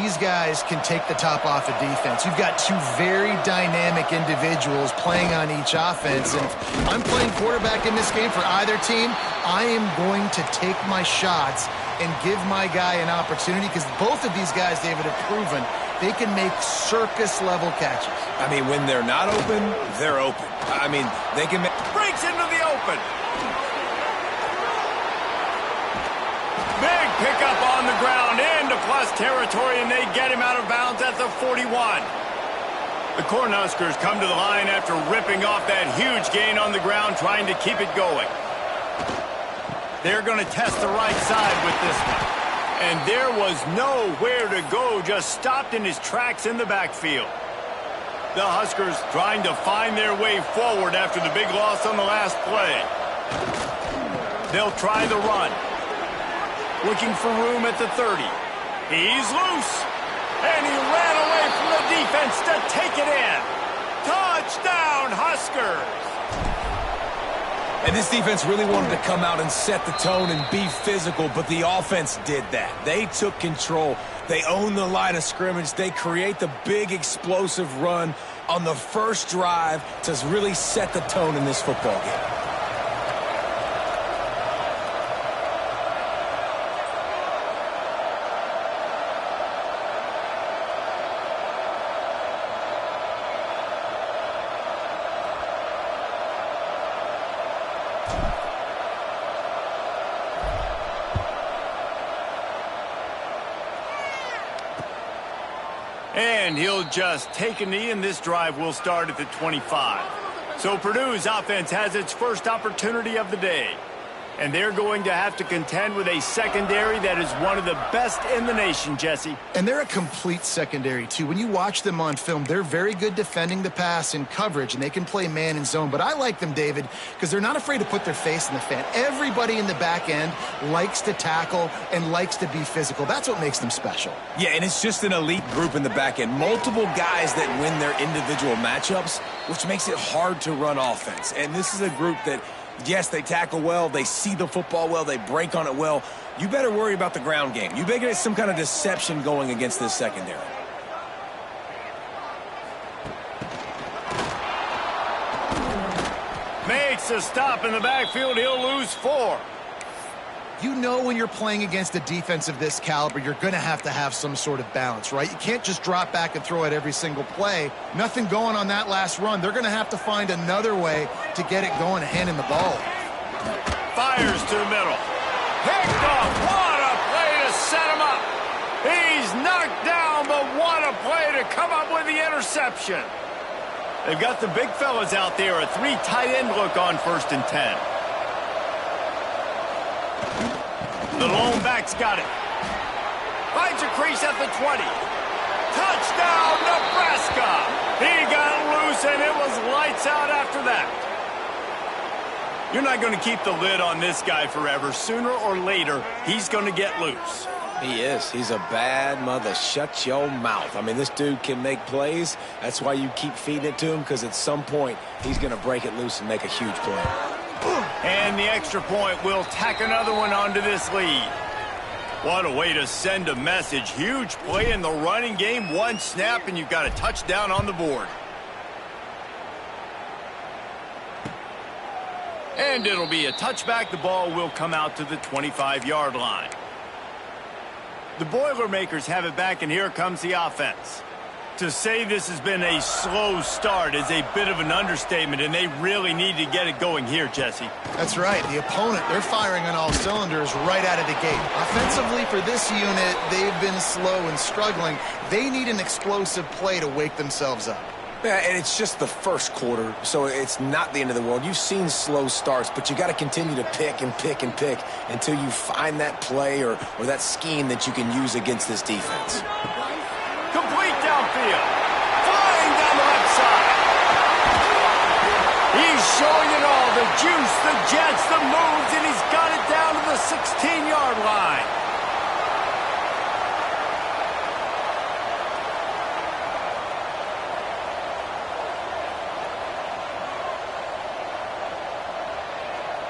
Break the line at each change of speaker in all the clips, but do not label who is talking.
these guys can take the top off of defense. You've got two very dynamic individuals playing on each offense. And if I'm playing quarterback in this game for either team, I am going to take my shots and give my guy an opportunity because both of these guys, David, have proven they can make circus-level catches.
I mean, when they're not open, they're open. I mean, they can make...
Breaks into the open. Big pickup on the ground into plus territory, and they get him out of bounds at the 41. The Cornhuskers come to the line after ripping off that huge gain on the ground, trying to keep it going. They're going to test the right side with this one. And there was nowhere to go, just stopped in his tracks in the backfield. The Huskers trying to find their way forward after the big loss on the last play. They'll try the run. Looking for room at the 30. He's loose. And he ran away from the defense to take it in. Touchdown, Huskers!
And this defense really wanted to come out and set the tone and be physical, but the offense did that. They took control. They owned the line of scrimmage. They create the big explosive run on the first drive to really set the tone in this football game.
And he'll just take a knee, and this drive will start at the 25. So Purdue's offense has its first opportunity of the day. And they're going to have to contend with a secondary that is one of the best in the nation, Jesse.
And they're a complete secondary, too. When you watch them on film, they're very good defending the pass in coverage, and they can play man and zone. But I like them, David, because they're not afraid to put their face in the fan. Everybody in the back end likes to tackle and likes to be physical. That's what makes them special.
Yeah, and it's just an elite group in the back end. Multiple guys that win their individual matchups, which makes it hard to run offense. And this is a group that, yes, they tackle well, they see the football well, they break on it well. You better worry about the ground game. You better get some kind of deception going against this secondary.
Makes a stop in the backfield. He'll lose 4.
You know when you're playing against a defense of this caliber, you're going to have some sort of balance, right? You can't just drop back and throw it every single play. Nothing going on that last run. They're going to have to find another way to get it going and handing the ball.
Fires to the middle. Picked off. What a play to set him up. He's knocked down, but what a play to come up with the interception. They've got the big fellas out there. A 3 tight end look on 1st and 10. The lone back's got it. Finds a crease at the 20. Touchdown, Nebraska! He got loose, and it was lights out after that. You're not going to keep the lid on this guy forever. Sooner or later, he's going to get loose.
He is. He's a bad mother. Shut your mouth. I mean, this dude can make plays. That's why you keep feeding it to him, because at some point, he's going to break it loose and make a huge play.
And the extra point will tack another one onto this lead. What a way to send a message. Huge play in the running game. 1 snap, and you've got a touchdown on the board. And it'll be a touchback. The ball will come out to the 25-yard line. The Boilermakers have it back, and here comes the offense. To say this has been a slow start is a bit of an understatement, and they really need to get it going here, Jesse.
That's right. The opponent, they're firing on all cylinders right out of the gate. Offensively, for this unit, they've been slow and struggling. They need an explosive play to wake themselves up.
Yeah, and it's just the first quarter, so it's not the end of the world. You've seen slow starts, but you got to continue to pick and pick and pick until you find that play or that scheme that you can use against this defense.
Complete downfield. Flying down the left side. He's showing it all. The juice, the jets, the moves, and he's got it down to the 16-yard line.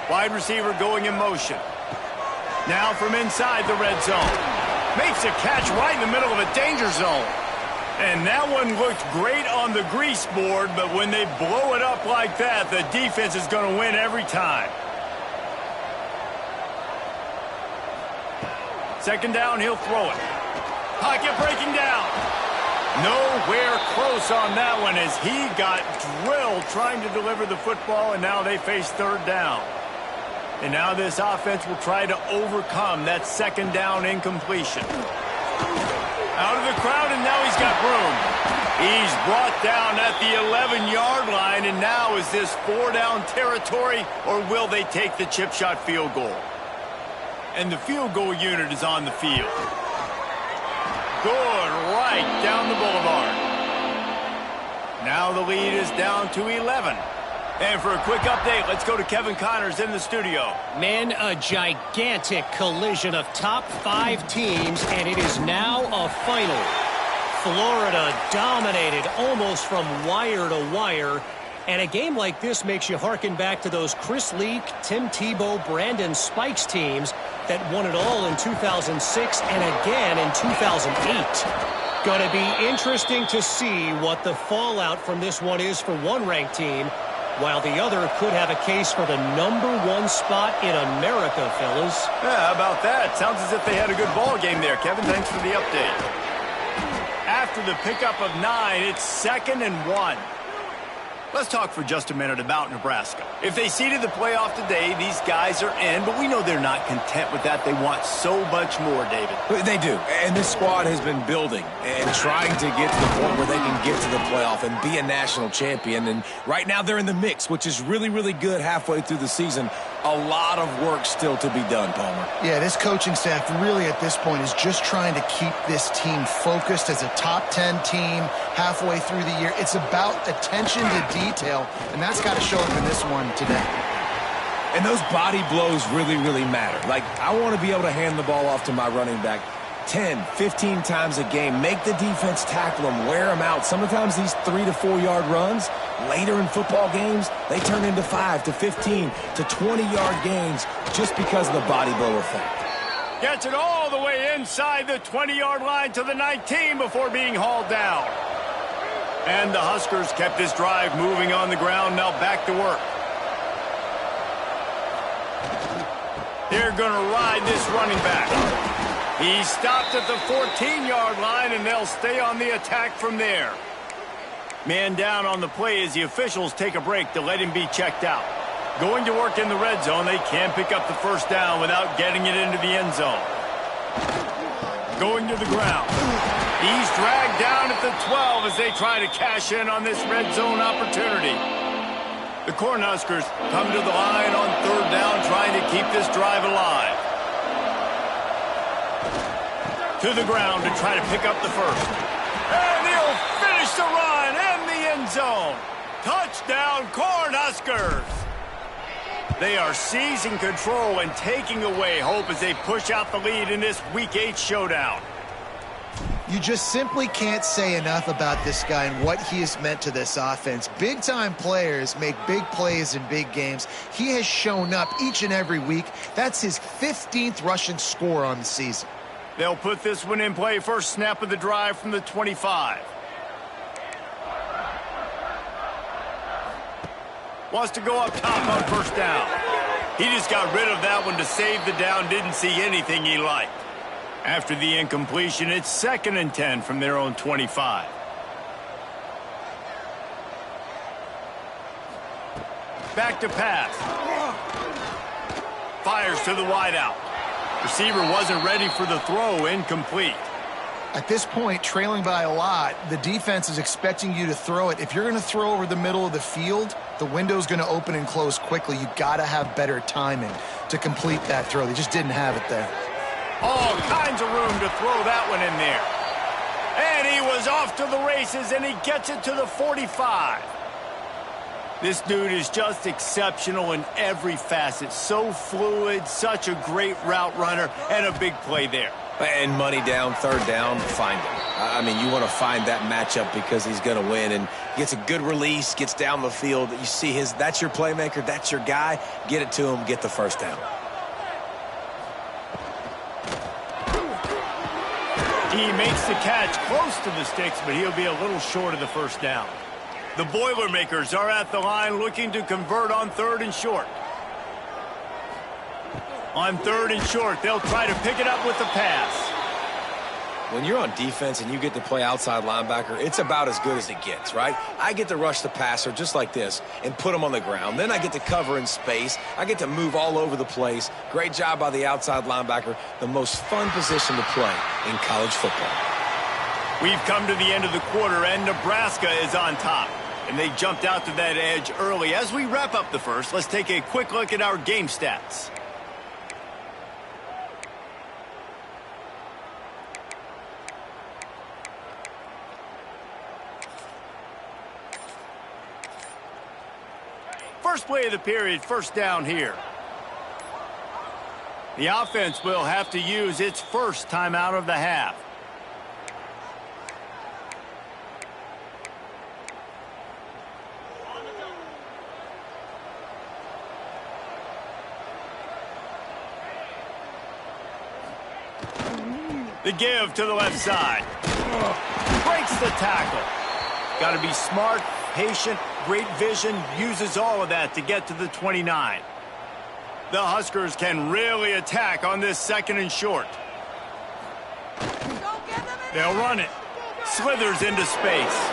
Wide receiver going in motion. Now from inside the red zone. Makes a catch right in the middle of a danger zone. And that one looked great on the grease board, but when they blow it up like that, the defense is going to win every time. Second down, he'll throw it. Pocket breaking down. Nowhere close on that one as he got drilled trying to deliver the football, and now they face third down. And now this offense will try to overcome that second down incompletion. Out of the crowd, and now he's got room. He's brought down at the 11-yard line, and now is this 4-down territory, or will they take the chip shot field goal? And the field goal unit is on the field. Good, right down the boulevard. Now the lead is down to 11. And for a quick update, let's go to Kevin Connors in the studio.
Men, a gigantic collision of top 5 teams, and it is now a final. Florida dominated almost from wire to wire. And a game like this makes you harken back to those Chris Leak, Tim Tebow, Brandon Spikes teams that won it all in 2006 and again in 2008. Going to be interesting to see what the fallout from this one is for one ranked team, while the other could have a case for the #1 spot in America, fellas.
Yeah, how about that? Sounds as if they had a good ball game there, Kevin. Thanks for the update. After the pickup of 9, it's 2nd and 1. Let's talk for just a minute about Nebraska. If they seeded the playoff today, these guys are in, but we know they're not content with that. They want so much more, David.
They do, and this squad has been building and trying to get to the point where they can get to the playoff and be a national champion. And right now they're in the mix, which is really, really good halfway through the season. A lot of work still to be done, Palmer.
Yeah, this coaching staff really at this point is just trying to keep this team focused as a top 10 team halfway through the year. It's about attention to detail, and that's got to show up in this one today.
And those body blows really, really matter. Like, I want to be able to hand the ball off to my running back 10, 15 times a game. Make the defense tackle them, wear them out. Sometimes these 3 to 4 yard runs, later in football games, they turn into 5 to 15 to 20-yard gains just because of the body blow effect.
Gets it all the way inside the 20-yard line to the 19 before being hauled down. And the Huskers kept this drive moving on the ground, now back to work. They're going to ride this running back. He stopped at the 14-yard line, and they'll stay on the attack from there. Man down on the play as the officials take a break to let him be checked out. Going to work in the red zone, they can pick up the first down without getting it into the end zone. Going to the ground. He's dragged down at the 12 as they try to cash in on this red zone opportunity. The Cornhuskers come to the line on third down, trying to keep this drive alive. To the ground to try to pick up the first. And he'll finish the run in the end zone. Touchdown, Cornhuskers! They are seizing control and taking away hope as they push out the lead in this Week 8 showdown.
You just simply can't say enough about this guy and what he has meant to this offense. Big-time players make big plays in big games. He has shown up each and every week. That's his 15th rushing score on the season.
They'll put this one in play. First snap of the drive from the 25. Wants to go up top on first down. He just got rid of that one to save the down. Didn't see anything he liked. After the incompletion, it's 2nd and 10 from their own 25. Back to pass. Fires to the wideout. Receiver wasn't ready for the throw. Incomplete.
At this point, trailing by a lot, the defense is expecting you to throw it. If you're going to throw over the middle of the field, the window's going to open and close quickly. You've got to have better timing to complete that throw. They just didn't have it there.
All kinds of room to throw that one in there. And he was off to the races, and he gets it to the 45. This dude is just exceptional in every facet. So fluid, such a great route runner, and a big play there.
And money down, third down, find him. I mean, you want to find that matchup because he's going to win, and gets a good release, gets down the field. You see that's your playmaker, that's your guy. Get it to him, get the first down.
He makes the catch close to the sticks, but he'll be a little short of the first down. The Boilermakers are at the line looking to convert on 3rd and short. On 3rd and short, they'll try to pick it up with the pass.
When you're on defense and you get to play outside linebacker, it's about as good as it gets, right? I get to rush the passer just like this and put him on the ground. Then I get to cover in space. I get to move all over the place. Great job by the outside linebacker. The most fun position to play in college football.
We've come to the end of the quarter, and Nebraska is on top. And they jumped out to that edge early. As we wrap up the first, let's take a quick look at our game stats. First play of the period, first down here. The offense will have to use its first timeout of the half. The give to the left side. Breaks the tackle. Got to be smart, patient, great vision, uses all of that to get to the 29. The Huskers can really attack on this 2nd and short. They'll run it. Slithers into space.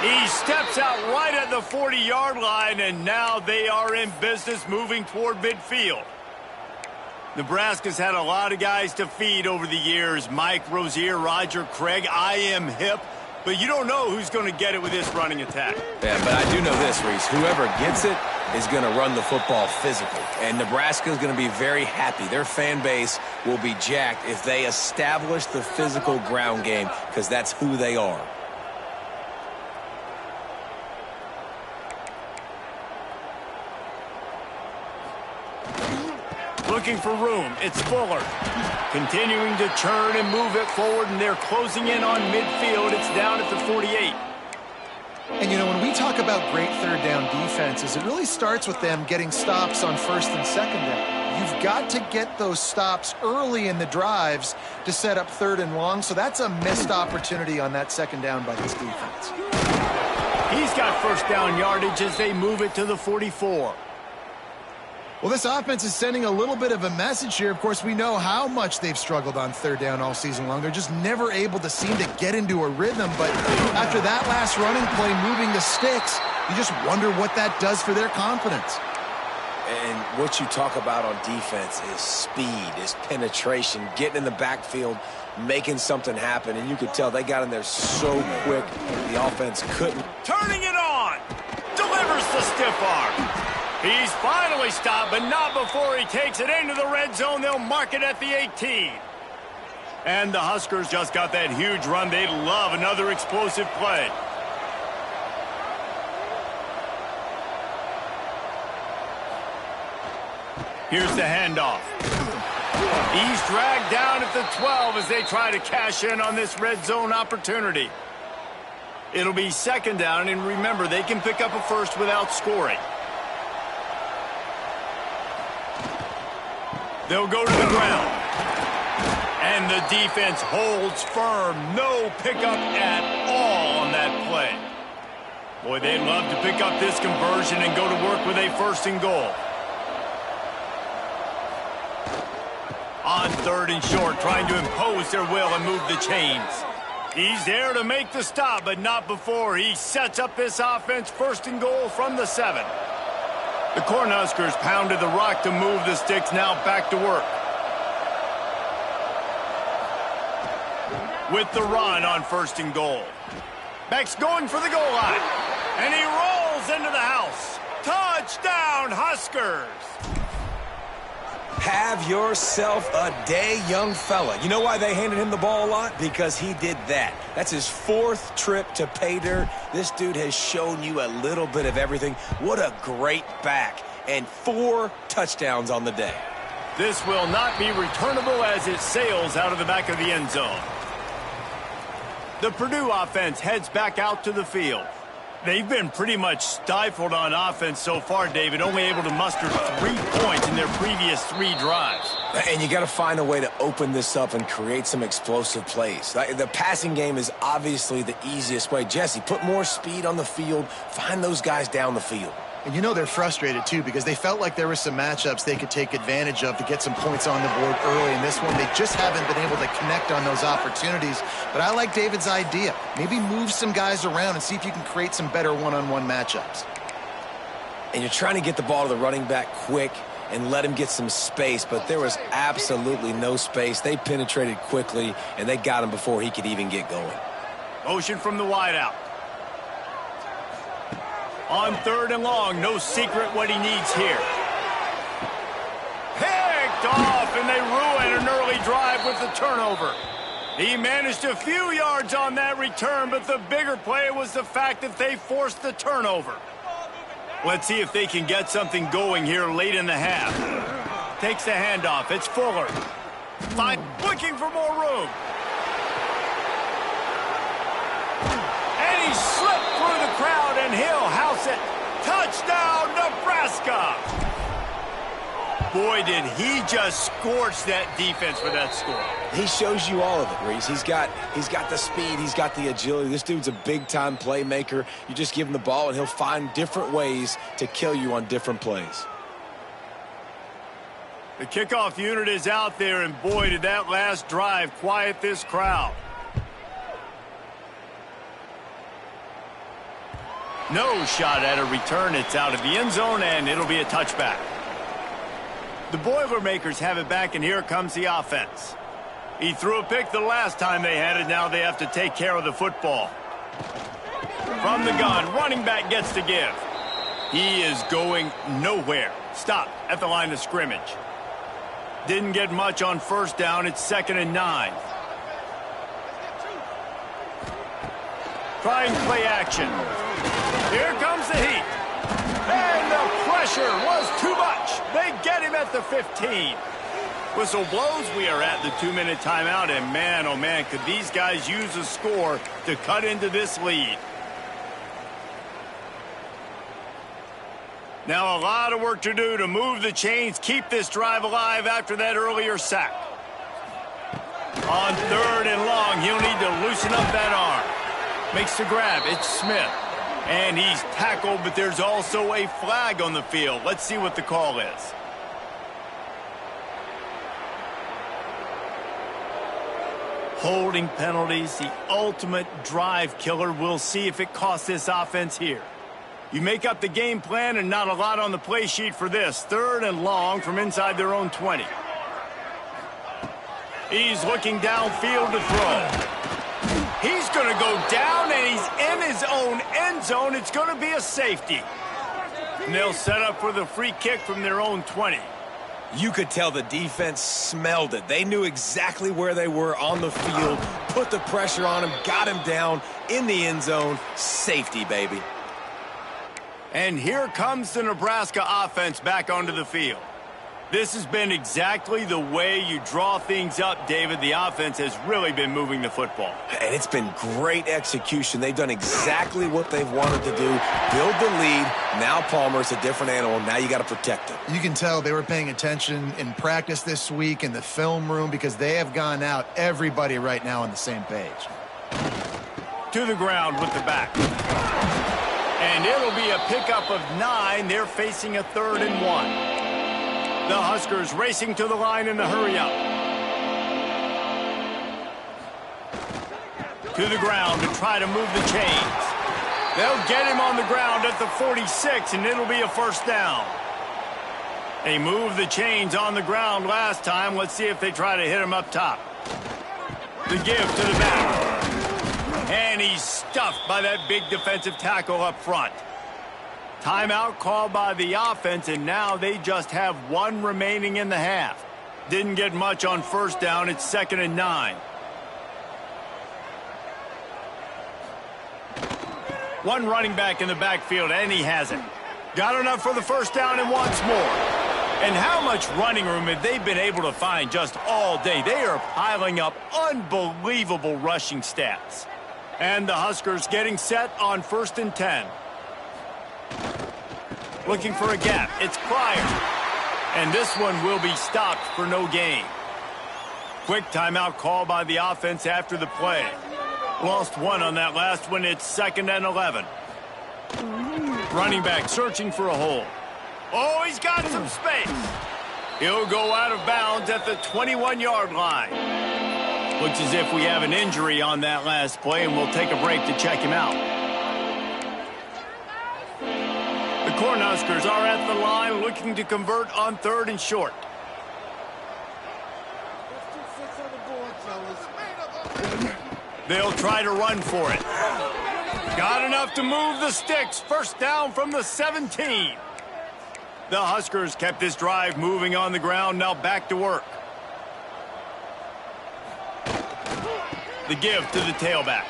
He steps out right at the 40-yard line, and now they are in business moving toward midfield. Nebraska's had a lot of guys to feed over the years. Mike Rozier, Roger Craig. I am hip. But you don't know who's going to get it with this running attack.
Yeah, but I do know this, Reese. Whoever gets it is going to run the football physical. And Nebraska is going to be very happy. Their fan base will be jacked if they establish the physical ground game, because that's who they are.
Looking for room. It's Fuller. Continuing to turn and move it forward, and they're closing in on midfield. It's down at the 48.
And, you know, when we talk about great third down defenses, it really starts with them getting stops on 1st and 2nd down. You've got to get those stops early in the drives to set up 3rd and long, so that's a missed opportunity on that 2nd down by this defense.
He's got first down yardage as they move it to the 44.
Well, this offense is sending a little bit of a message here. Of course, we know how much they've struggled on 3rd down all season long. They're just never able to seem to get into a rhythm. But after that last running play, moving the sticks, you just wonder what that does for their confidence.
And what you talk about on defense is speed, is penetration, getting in the backfield, making something happen. And you could tell they got in there so quick, the offense couldn't.
Turning it on. Delivers the stiff arm. He's finally stopped, but not before he takes it into the red zone. They'll mark it at the 18. And the Huskers just got that huge run. They love another explosive play. Here's the handoff. He's dragged down at the 12 as they try to cash in on this red zone opportunity. It'll be 2nd down, and remember, they can pick up a first without scoring. They'll go to the ground. And the defense holds firm. No pickup at all on that play. Boy, they'd love to pick up this conversion and go to work with a 1st and goal. On 3rd and short, trying to impose their will and move the chains. He's there to make the stop, but not before he sets up this offense. 1st and goal from the 7. The Cornhuskers pounded the rock to move the sticks, now back to work. With the run on 1st and goal. Beck's going for the goal line. And he rolls into the house. Touchdown, Huskers!
Have yourself a day, young fella. You know why they handed him the ball a lot? Because he did that. That's his 4th trip to pay dirt. This dude has shown you a little bit of everything. What a great back. And 4 touchdowns on the day.
This will not be returnable as it sails out of the back of the end zone. The Purdue offense heads back out to the field. They've been pretty much stifled on offense so far, David, only able to muster 3 points in their previous 3 drives.
And you got to find a way to open this up and create some explosive plays. The passing game is obviously the easiest way. Jesse, put more speed on the field. Find those guys down the field.
And you know they're frustrated, too, because they felt like there were some matchups they could take advantage of to get some points on the board early. In this one, they just haven't been able to connect on those opportunities. But I like David's idea. Maybe move some guys around and see if you can create some better one-on-one matchups.
And you're trying to get the ball to the running back quick and let him get some space, but there was absolutely no space. They penetrated quickly, and they got him before he could even get going.
Motion from the wideout. On 3rd and long, no secret what he needs here. Picked off, and they ruin an early drive with the turnover. He managed a few yards on that return, but the bigger play was the fact that they forced the turnover. Let's see if they can get something going here late in the half. Takes the handoff. It's Fuller. Looking for more room. And he slipped through the crowd, and he'll house it. Touchdown, Nebraska! Boy, did he just scorch that defense for that score.
He shows you all of it, Reese. He's got the speed. He's got the agility. This dude's a big-time playmaker. You just give him the ball, and he'll find different ways to kill you on different plays.
The kickoff unit is out there, and boy, did that last drive quiet this crowd. No shot at a return. It's out of the end zone, and it'll be a touchback. The Boilermakers have it back, and here comes the offense. He threw a pick the last time they had it. Now they have to take care of the football. From the gun, running back gets to give. He is going nowhere. Stopped at the line of scrimmage. Didn't get much on 1st down. It's 2nd and 9. Trying play action. Here comes the heat. And the pressure was too much. They get him at the 15. Whistle blows. We are at the 2-minute timeout. And man, oh man, could these guys use a score to cut into this lead. Now a lot of work to do to move the chains, keep this drive alive after that earlier sack. On 3rd and long, he'll need to loosen up that arm. Makes the grab. It's Smith. And he's tackled, but there's also a flag on the field. Let's see what the call is. Holding penalties, the ultimate drive killer. We'll see if it costs this offense here. You make up the game plan and not a lot on the play sheet for this. 3rd and long from inside their own 20. He's looking downfield to throw. He's going to go down, and he's in his own end zone. It's going to be a safety. And they'll set up for the free kick from their own 20.
You could tell the defense smelled it. They knew exactly where they were on the field, put the pressure on him, got him down in the end zone. Safety, baby.
And here comes the Nebraska offense back onto the field. This has been exactly the way you draw things up, David. The offense has really been moving the football.
And it's been great execution. They've done exactly what they've wanted to do. Build the lead. Now Palmer's a different animal. Now you got to protect him.
You can tell they were paying attention in practice this week in the film room because they have gone out, everybody right now on the same page.
To the ground with the back. And it'll be a pickup of 9. They're facing a 3rd and 1. The Huskers racing to the line in the hurry-up. To the ground to try to move the chains. They'll get him on the ground at the 46, and it'll be a 1st down. They moved the chains on the ground last time. Let's see if they try to hit him up top. The give to the back. And he's stuffed by that big defensive tackle up front. Timeout called by the offense, and now they just have 1 remaining in the half. Didn't get much on 1st down. It's 2nd and 9. One running back in the backfield, and he has it. Got enough for the 1st down and wants more. And how much running room have they been able to find just all day? They are piling up unbelievable rushing stats. And the Huskers getting set on 1st and 10. Looking for a gap. It's Pryor. And this one will be stopped for no gain. Quick timeout call by the offense after the play. Lost one on that last one. It's 2nd and 11. Running back searching for a hole. Oh, he's got some space. He'll go out of bounds at the 21-yard line. Looks as if we have an injury on that last play, and we'll take a break to check him out. The Cornhuskers are at the line looking to convert on 3rd and short. They'll try to run for it. Got enough to move the sticks. First down from the 17. The Huskers kept this drive moving on the ground. Now back to work. The give to the tailback.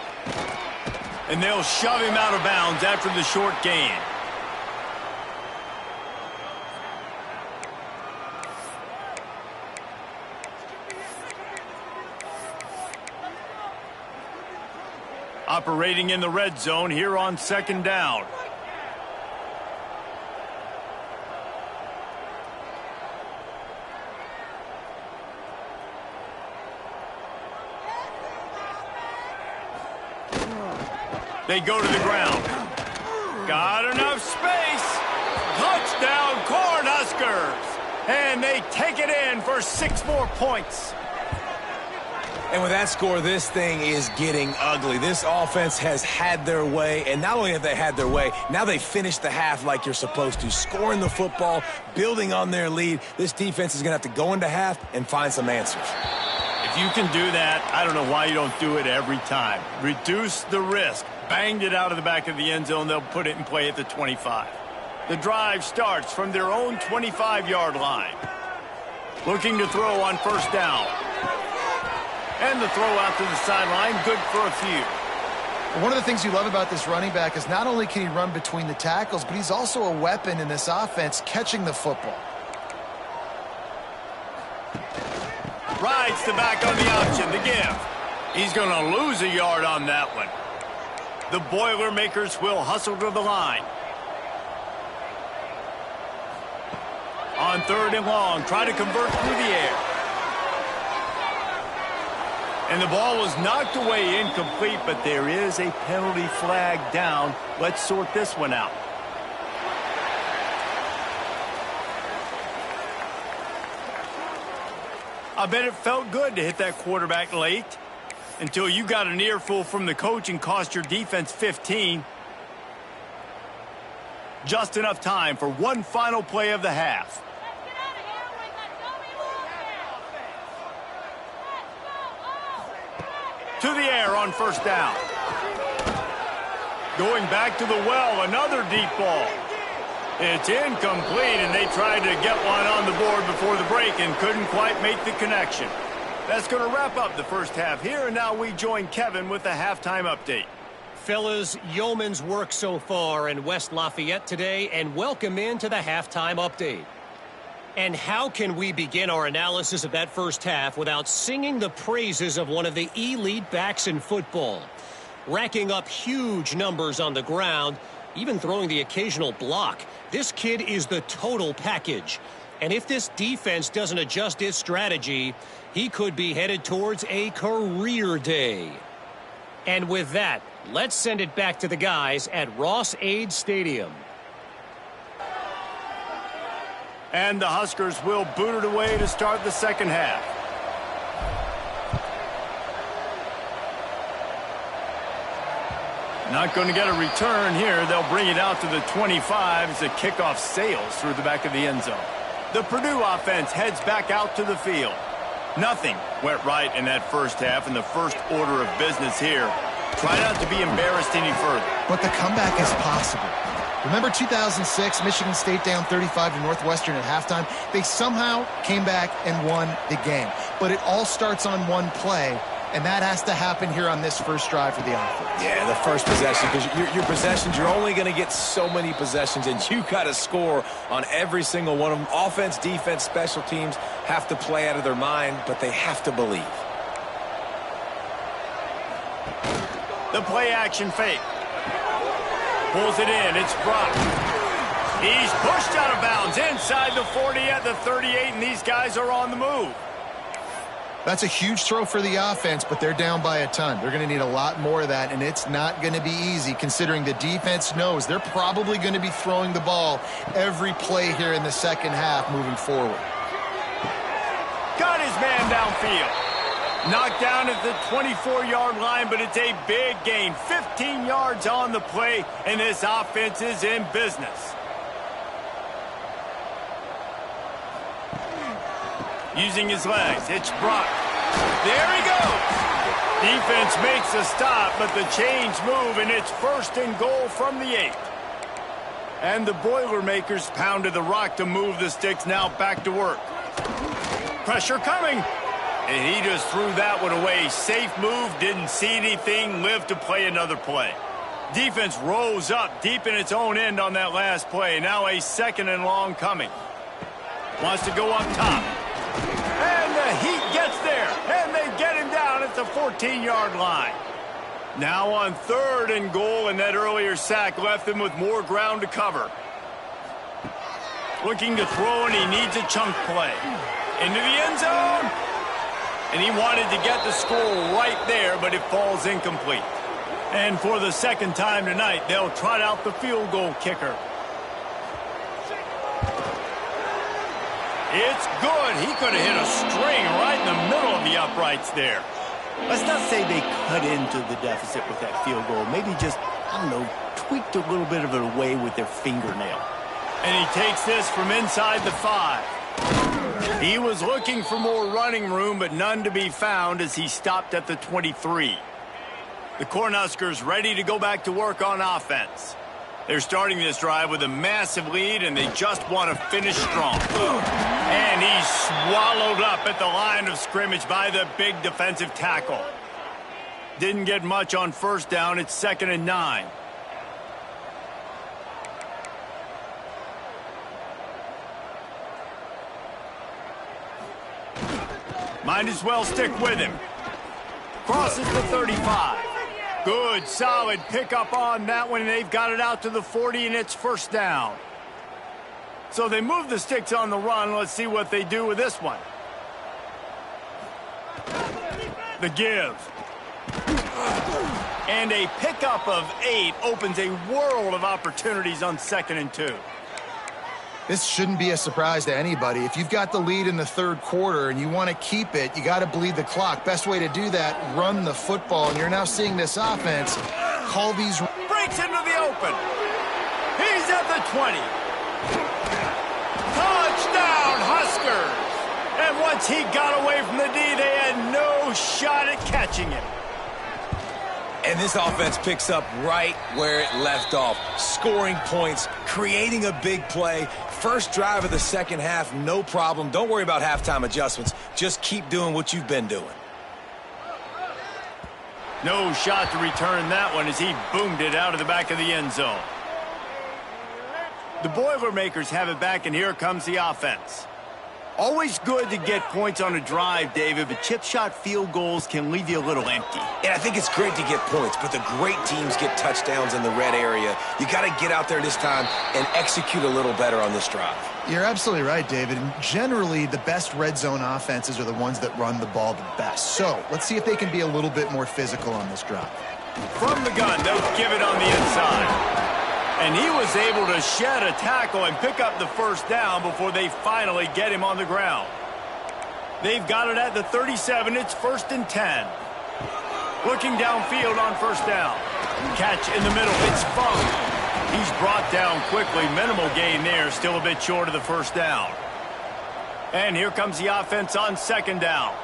And they'll shove him out of bounds after the short gain. Operating in the red zone here on 2nd down. They go to the ground. Got enough space. Touchdown, Cornhuskers. And they take it in for 6 more points.
And with that score, this thing is getting ugly. This offense has had their way, and not only have they had their way, now they finished the half like you're supposed to, scoring the football, building on their lead. This defense is going to have to go into half and find some answers.
If you can do that, I don't know why you don't do it every time. Reduce the risk. Banged it out of the back of the end zone. They'll put it in play at the 25. The drive starts from their own 25-yard line. Looking to throw on 1st down. And the throw out to the sideline, good for a few.
One of the things you love about this running back is not only can he run between the tackles, but he's also a weapon in this offense, catching the football.
Rides the back on the option, the give. He's going to lose a yard on that one. The Boilermakers will hustle to the line. On 3rd and long, try to convert through the air. And the ball was knocked away incomplete, but there is a penalty flag down. Let's sort this one out. I bet it felt good to hit that quarterback late until you got an earful from the coach and cost your defense 15. Just enough time for one final play of the half. To the air on 1st down. Going back to the well, another deep ball. It's incomplete, and they tried to get one on the board before the break and couldn't quite make the connection. That's going to wrap up the first half here, and now we join Kevin with the halftime update.
Fellas, yeoman's work so far in West Lafayette today, and welcome into the halftime update. And how can we begin our analysis of that first half without singing the praises of one of the elite backs in football? Racking up huge numbers on the ground, even throwing the occasional block. This kid is the total package. And if this defense doesn't adjust its strategy, he could be headed towards a career day. And with that, let's send it back to the guys at Ross-Ade Stadium.
And the Huskers will boot it away to start the second half. Not going to get a return here. They'll bring it out to the 25 as the kickoff sails through the back of the end zone. The Purdue offense heads back out to the field. Nothing went right in that first half, and the first order of business here. Try not to be embarrassed any further.
But the comeback is possible. Remember 2006, Michigan State down 35 to Northwestern at halftime? They somehow came back and won the game. But it all starts on one play, and that has to happen here on this first drive for the offense.
Yeah, the first possession, because your possessions, you're only going to get so many possessions, and you got to score on every single one of them. Offense, defense, special teams have to play out of their mind, but they have to believe.
The play action fake. Pulls it in. It's Brock. He's pushed out of bounds inside the 40 at the 38, and these guys are on the move.
That's a huge throw for the offense, but they're down by a ton. They're going to need a lot more of that, and it's not going to be easy considering the defense knows they're probably going to be throwing the ball every play here in the second half moving forward.
Got his man downfield. Knocked down at the 24-yard line, but it's a big gain. 15 yards on the play, and this offense is in business. Using his legs, it's Brock. There he goes. Defense makes a stop, but the chains move, and it's 1st and goal from the 8. And the Boilermakers pounded the rock to move the sticks, now back to work. Pressure coming. And he just threw that one away. Safe move, didn't see anything, lived to play another play. Defense rose up deep in its own end on that last play. Now a 2nd and long coming. Wants to go up top. And the Heat gets there, and they get him down at the 14-yard line. Now on 3rd and goal, and that earlier sack left them with more ground to cover. Looking to throw, and he needs a chunk play. Into the end zone. And he wanted to get the score right there, but it falls incomplete. And for the 2nd time tonight, they'll trot out the field goal kicker. It's good. He could have hit a string right in the middle of the uprights there.
Let's not say they cut into the deficit with that field goal. Maybe just, I don't know, tweaked a little bit of it away with their fingernail.
And he takes this from inside the 5. He was looking for more running room, but none to be found as he stopped at the 23. The Cornhuskers ready to go back to work on offense. They're starting this drive with a massive lead, and they just want to finish strong. And he's swallowed up at the line of scrimmage by the big defensive tackle. Didn't get much on 1st down. It's 2nd and 9. Might as well stick with him. Crosses the 35. Good, solid pickup on that one, and they've got it out to the 40, and it's 1st down. So they move the sticks on the run. Let's see what they do with this one. The give. And a pickup of 8 opens a world of opportunities on 2nd and 2.
This shouldn't be a surprise to anybody. If you've got the lead in the 3rd quarter and you want to keep it, you got to bleed the clock. Best way to do that, run the football. And you're now seeing this offense call these...
Breaks into the open. He's at the 20. Touchdown, Huskers. And once he got away from the D, they had no shot at catching him.
And this offense picks up right where it left off. Scoring points, creating a big play. First drive of the 2nd half, no problem. Don't worry about halftime adjustments. Just keep doing what you've been doing.
No shot to return that one as he boomed it out of the back of the end zone. The Boilermakers have it back, and here comes the offense. Always good to get points on a drive, David, but chip shot field goals can leave you a little empty.
And I think it's great to get points, but the great teams get touchdowns in the red area. You got to get out there this time and execute a little better on this drive.
You're absolutely right, David. And generally, the best red zone offenses are the ones that run the ball the best. So let's see if they can be a little bit more physical on this drive.
From the gun, they'll give it on the inside. And he was able to shed a tackle and pick up the 1st down before they finally get him on the ground. They've got it at the 37. It's 1st and 10. Looking downfield on 1st down. Catch in the middle. It's Funk. He's brought down quickly. Minimal gain there. Still a bit short of the 1st down. And here comes the offense on 2nd down.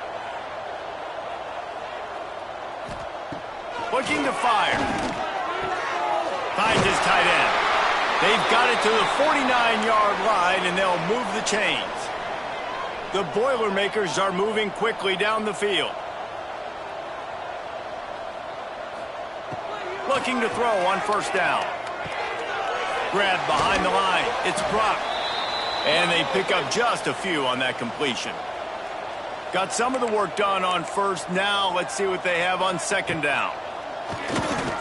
Looking to fire. Finds his tight end. They've got it to the 49-yard line, and they'll move the chains. The Boilermakers are moving quickly down the field. Looking to throw on 1st down. Grabbed behind the line. It's Brock. And they pick up just a few on that completion. Got some of the work done on 1st. Now let's see what they have on 2nd down.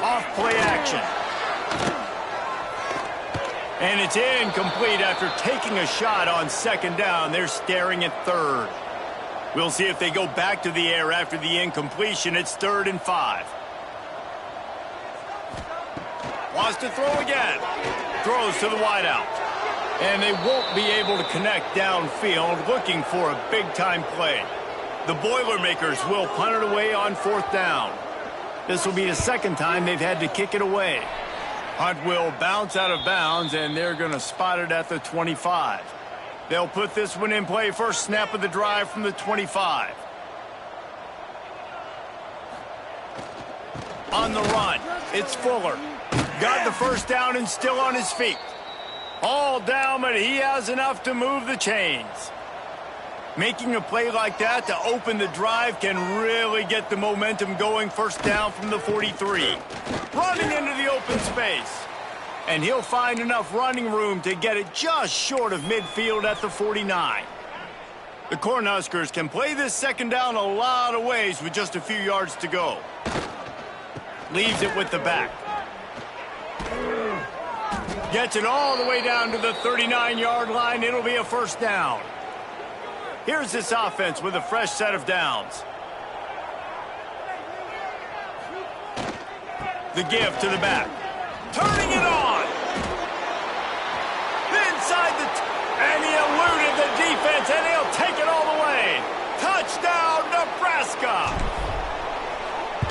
Off play action. And it's incomplete after taking a shot on second down. They're staring at third. We'll see if they go back to the air after the incompletion. It's 3rd and 5. Wants to throw again. Throws to the wideout. And they won't be able to connect downfield, looking for a big-time play. The Boilermakers will punt it away on 4th down. This will be the second time they've had to kick it away. Punt will bounce out of bounds, and they're going to spot it at the 25. They'll put this one in play. First snap of the drive from the 25. On the run, it's Fuller. Got the first down and still on his feet. All down, but he has enough to move the chains. Making a play like that to open the drive can really get the momentum going. First down from the 43. Running into the open space. And he'll find enough running room to get it just short of midfield at the 49. The Cornhuskers can play this second down a lot of ways with just a few yards to go. Leaves it with the back. Gets it all the way down to the 39-yard line. It'll be a first down. Here's this offense with a fresh set of downs. The give to the back. Turning it on. Inside and he eluded the defense, and he'll take it all the way. Touchdown, Nebraska.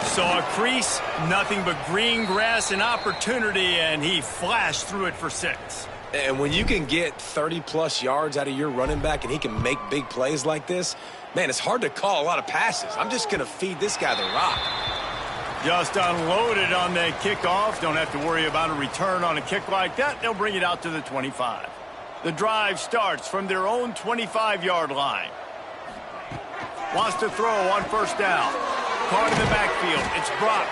Saw a crease, nothing but green grass and opportunity, and he flashed through it for 6.
And when you can get 30-plus yards out of your running back and he can make big plays like this, man, it's hard to call a lot of passes. I'm just going to feed this guy the rock.
Just unloaded on the kickoff. Don't have to worry about a return on a kick like that. They'll bring it out to the 25. The drive starts from their own 25-yard line. Wants to throw on first down. Caught in the backfield. It's Brock.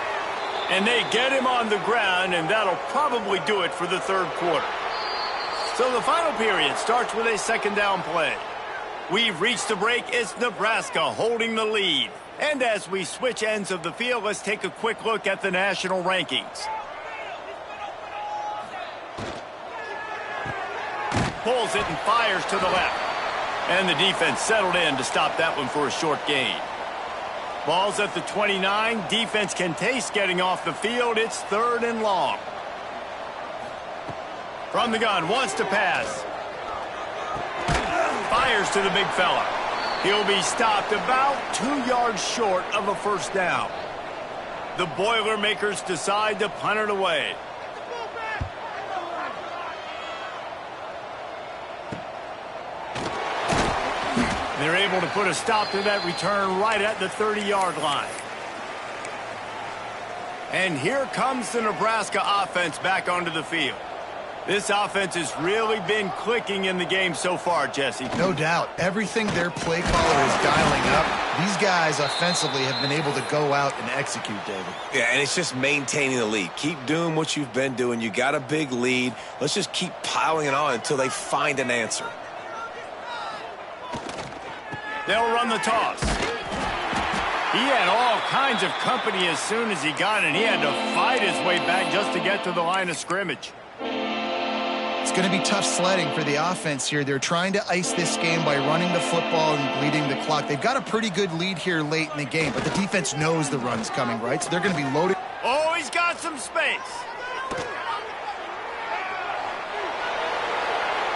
And they get him on the ground, and that'll probably do it for the third quarter. So the final period starts with a second down play. We've reached the break. It's Nebraska holding the lead. And as we switch ends of the field, let's take a quick look at the national rankings. Pulls it and fires to the left. And the defense settled in to stop that one for a short gain. Ball's at the 29. Defense can taste getting off the field. It's 3rd and long. From the gun, wants to pass. Fires to the big fella. He'll be stopped about 2 yards short of a first down. The Boilermakers decide to punt it away. They're able to put a stop to that return right at the 30-yard line. And here comes the Nebraska offense back onto the field. This offense has really been clicking in the game so far, Jesse.
No doubt. Everything their play caller is dialing up, these guys offensively have been able to go out and execute, David.
Yeah, and it's just maintaining the lead. Keep doing what you've been doing. You got a big lead. Let's just keep piling it on until they find an answer.
They'll run the toss. He had all kinds of company as soon as he got it. He had to fight his way back just to get to the line of scrimmage.
It's going to be tough sledding for the offense here. They're trying to ice this game by running the football and bleeding the clock. They've got a pretty good lead here late in the game, but the defense knows the run's coming, right? So they're going to be loaded.
Oh, he's got some space.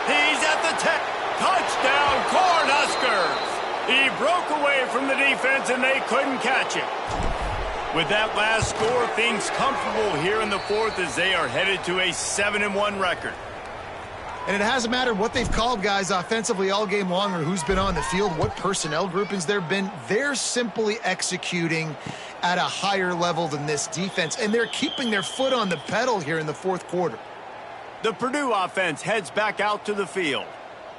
He's at the 10. Touchdown, Cornhuskers. He broke away from the defense, and they couldn't catch him. With that last score, things comfortable here in the fourth as they are headed to a 7-1 record.
And it hasn't mattered what they've called guys offensively all game long or who's been on the field, what personnel groupings there have been. They're simply executing at a higher level than this defense, and they're keeping their foot on the pedal here in the fourth quarter.
The Purdue offense heads back out to the field.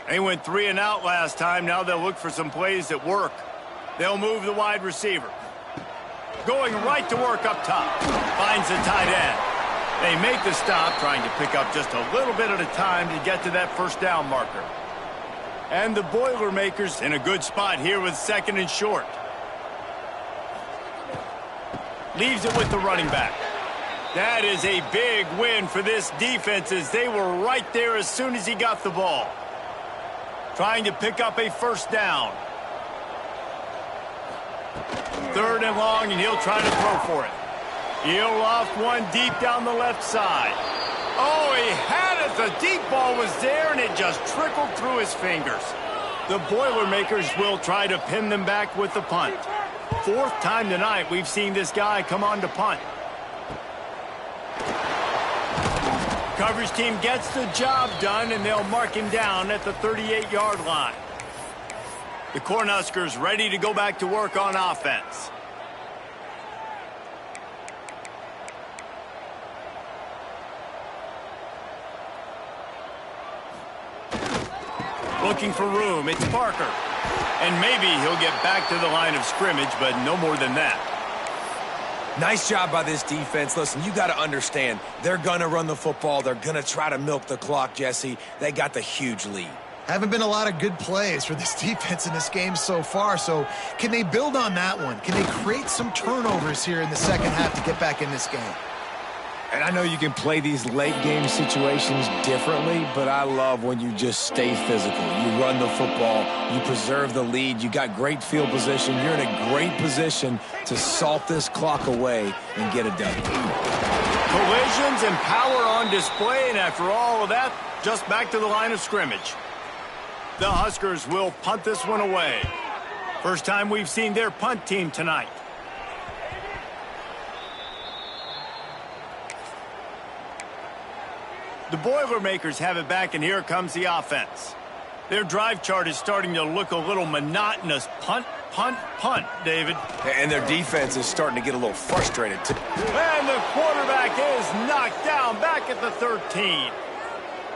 They went 3 and out last time. Now they'll look for some plays that work. They'll move the wide receiver. Going right to work up top. Finds the tight end. They make the stop, trying to pick up just a little bit at a time to get to that first down marker. And the Boilermakers in a good spot here with 2nd and short. Leaves it with the running back. That is a big win for this defense as they were right there as soon as he got the ball. Trying to pick up a first down. 3rd and long, and he'll try to throw for it. He'll loft one deep down the left side. Oh, he had it. The deep ball was there, and it just trickled through his fingers. The Boilermakers will try to pin them back with the punt. 4th time tonight we've seen this guy come on to punt. Coverage team gets the job done, and they'll mark him down at the 38-yard line. The Cornhuskers ready to go back to work on offense. Looking for room, it's Parker. And maybe he'll get back to the line of scrimmage, but no more than that.
Nice job by this defense. Listen, you got to understand, they're going to run the football. They're going to try to milk the clock, Jesse. They got the huge lead.
Haven't been a lot of good plays for this defense in this game so far, so can they build on that one? Can they create some turnovers here in the second half to get back in this game?
And I know you can play these late-game situations differently, but I love when you just stay physical. You run the football, you preserve the lead, you got great field position, you're in a great position to salt this clock away and get it done.
Collisions and power on display, and after all of that, just back to the line of scrimmage. The Huskers will punt this one away. First time we've seen their punt team tonight. The Boilermakers have it back, and here comes the offense. Their drive chart is starting to look a little monotonous. Punt, punt, punt, David.
And their defense is starting to get a little frustrated, too.
And the quarterback is knocked down back at the 13.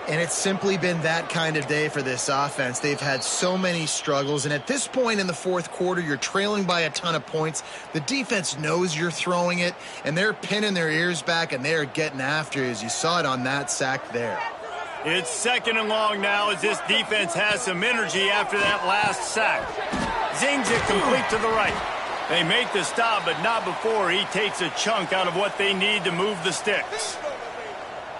And it's simply been that kind of day for this offense. They've had so many struggles, and at this point in the 4th quarter, you're trailing by a ton of points. The defense knows you're throwing it, and they're pinning their ears back, and they're getting after it, as you saw it on that sack there.
It's 2nd and long now as this defense has some energy after that last sack. Zings it complete to the right. They make the stop, but not before he takes a chunk out of what they need to move the sticks.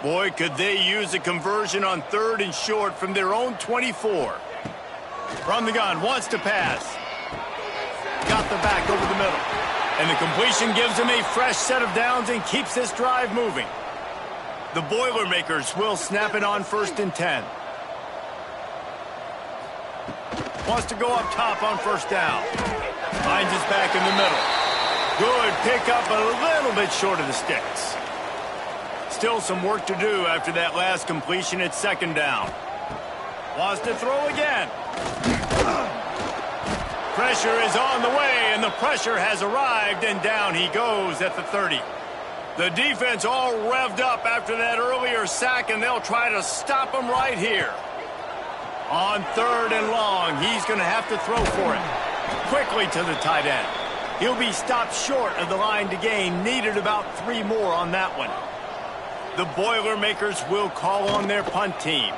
Boy, could they use a conversion on 3rd and short from their own 24. From the gun, wants to pass. Got the back over the middle. And the completion gives him a fresh set of downs and keeps this drive moving. The Boilermakers will snap it on 1st and 10. Wants to go up top on 1st down. Finds his back in the middle. Good pickup, but a little bit short of the sticks. Still some work to do after that last completion at 2nd down. Wants to throw again. Pressure is on the way, and the pressure has arrived, and down he goes at the 30. The defense all revved up after that earlier sack, and they'll try to stop him right here. On 3rd and long, he's going to have to throw for it. Quickly to the tight end. He'll be stopped short of the line to gain. Needed about 3 more on that one. The Boilermakers will call on their punt team.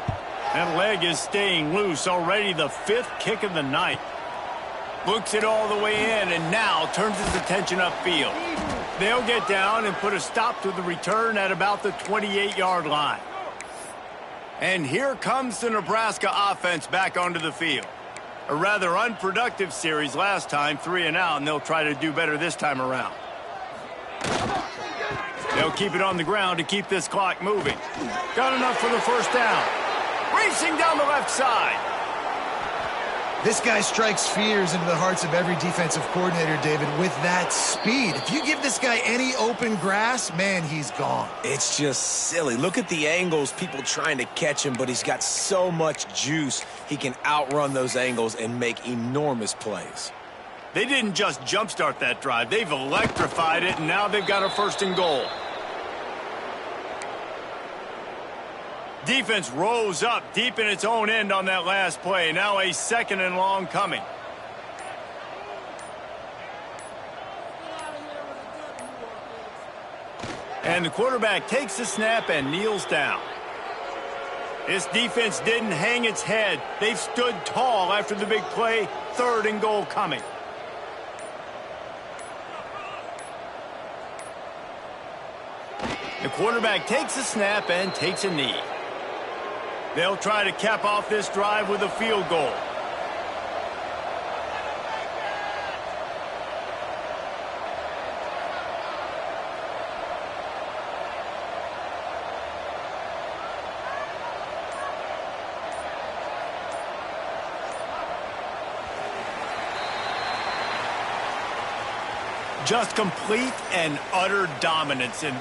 That leg is staying loose, already the 5th kick of the night. Looks it all the way in, and now turns his attention upfield. They'll get down and put a stop to the return at about the 28-yard line. And here comes the Nebraska offense back onto the field. A rather unproductive series last time, 3 and out, and they'll try to do better this time around. They'll keep it on the ground to keep this clock moving. Got enough for the 1st down. Racing down the left side.
This guy strikes fears into the hearts of every defensive coordinator, David, with that speed. If you give this guy any open grass, man, he's gone.
It's just silly. Look at the angles, people trying to catch him, but he's got so much juice. He can outrun those angles and make enormous plays.
They didn't just jumpstart that drive. They've electrified it, and now they've got a 1st and goal. Defense rose up deep in its own end on that last play. Now a 2nd and long coming. And the quarterback takes the snap and kneels down. This defense didn't hang its head. They've stood tall after the big play. 3rd and goal coming. The quarterback takes a snap and takes a knee. They'll try to cap off this drive with a field goal. Just complete and utter dominance in